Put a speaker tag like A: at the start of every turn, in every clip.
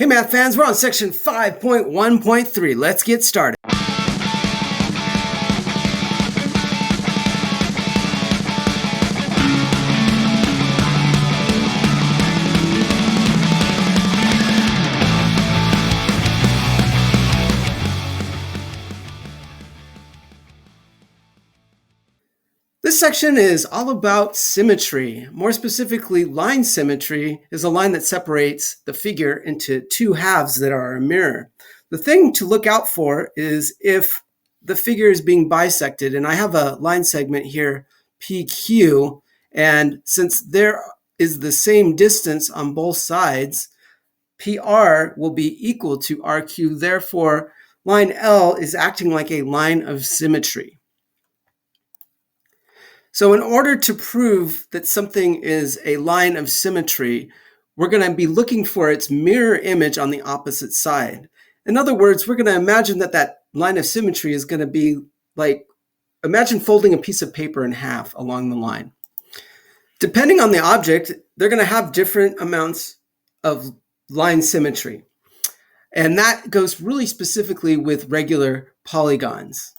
A: Hey math fans, we're on section 5.1.3. Let's get started. This section is all about symmetry. More specifically, line symmetry is a line that separates the figure into two halves that are a mirror. The thing to look out for is if the figure is being bisected, and I have a line segment here, PQ, and since there is the same distance on both sides, PR will be equal to RQ. Therefore, line L is acting like a line of symmetry. So in order to prove that something is a line of symmetry, we're going to be looking for its mirror image on the opposite side. In other words, we're going to imagine that that line of symmetry is going to be like, imagine folding a piece of paper in half along the line. Depending on the object, they're going to have different amounts of line symmetry. And that goes really specifically with regular polygons.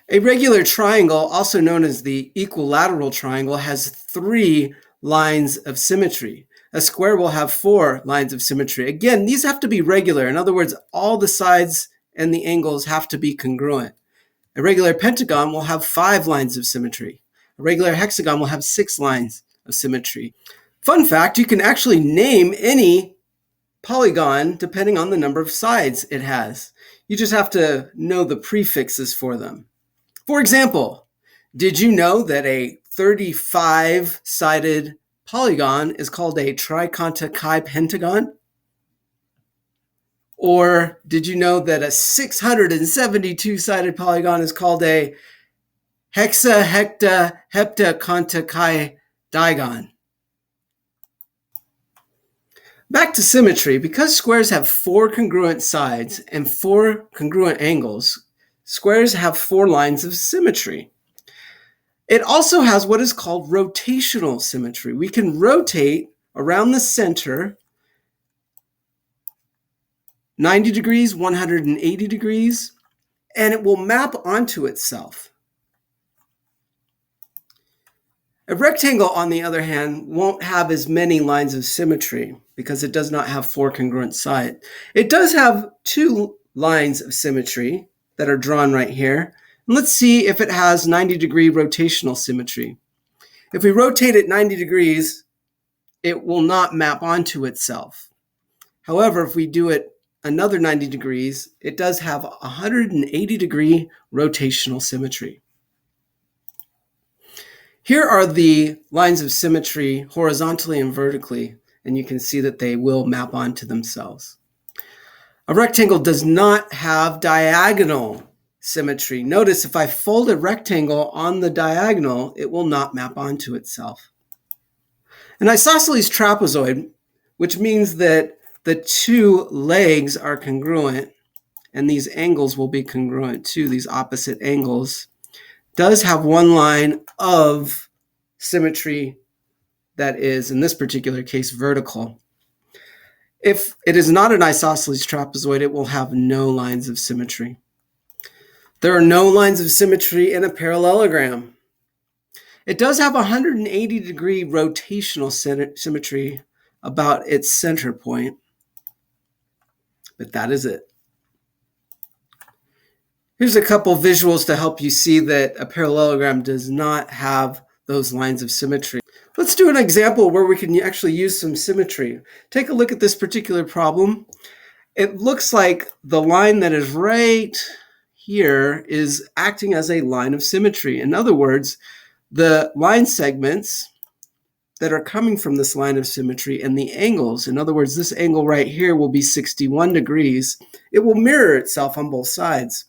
A: A regular triangle, also known as the equilateral triangle, has 3 lines of symmetry. A square will have 4 lines of symmetry. Again, these have to be regular. In other words, all the sides and the angles have to be congruent. A regular pentagon will have 5 lines of symmetry. A regular hexagon will have 6 lines of symmetry. Fun fact, you can actually name any polygon depending on the number of sides it has. You just have to know the prefixes for them. For example, did you know that a 35-sided polygon is called a trikonta-chi-pentagon? Or did you know that a 672-sided polygon is called a hexa-hecta-heptakonta-chi-digon? Back to symmetry, because squares have 4 congruent sides and 4 congruent angles, squares have 4 lines of symmetry. It also has what is called rotational symmetry. We can rotate around the center 90 degrees, 180 degrees, and it will map onto itself. A rectangle, on the other hand, won't have as many lines of symmetry because it does not have 4 congruent sides. It does have 2 lines of symmetry that are drawn right here. And let's see if it has 90-degree rotational symmetry. If we rotate it 90 degrees, it will not map onto itself. However, if we do it another 90 degrees, it does have 180-degree rotational symmetry. Here are the lines of symmetry horizontally and vertically, and you can see that they will map onto themselves. A rectangle does not have diagonal symmetry. Notice if I fold a rectangle on the diagonal, it will not map onto itself. An isosceles trapezoid, which means that the 2 legs are congruent and these angles will be congruent too, these opposite angles, does have 1 line of symmetry that is, in this particular case, vertical. If it is not an isosceles trapezoid, it will have no lines of symmetry. There are no lines of symmetry in a parallelogram. It does have 180-degree rotational symmetry about its center point, but that is it. Here's a couple visuals to help you see that a parallelogram does not have those lines of symmetry. Let's do an example where we can actually use some symmetry. Take a look at this particular problem. It looks like the line that is right here is acting as a line of symmetry. In other words, the line segments that are coming from this line of symmetry and the angles, in other words, this angle right here will be 61 degrees. It will mirror itself on both sides.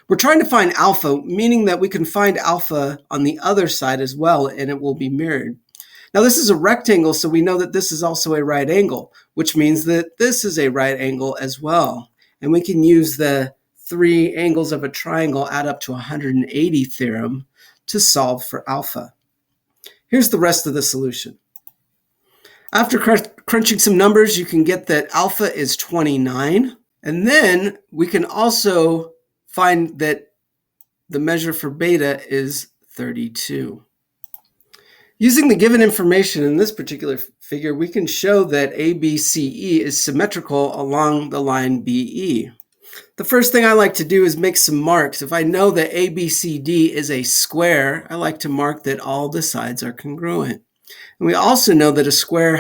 A: We're trying to find alpha, meaning that we can find alpha on the other side as well, and it will be mirrored. Now, this is a rectangle, so we know that this is also a right angle, which means that this is a right angle as well. And we can use the 3 angles of a triangle add up to 180 theorem to solve for alpha. Here's the rest of the solution. After Crunching some numbers, you can get that alpha is 29. And then we can also find that the measure for beta is 32. Using the given information in this particular figure, we can show that ABCE is symmetrical along the line BE. The first thing I like to do is make some marks. If I know that ABCD is a square, I like to mark that all the sides are congruent. And we also know that a square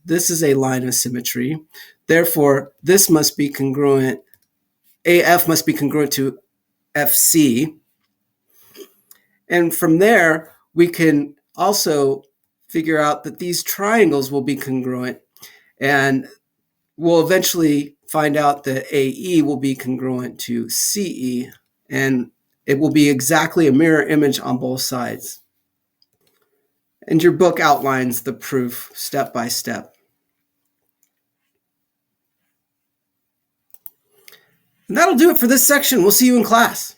A: this is a line of symmetry. Therefore, this must be congruent. AF must be congruent to FC. And from there, we can also figure out that these triangles will be congruent. And we'll eventually find out that AE will be congruent to CE. And it will be exactly a mirror image on both sides. And your book outlines the proof step by step. And that'll do it for this section. We'll see you in class.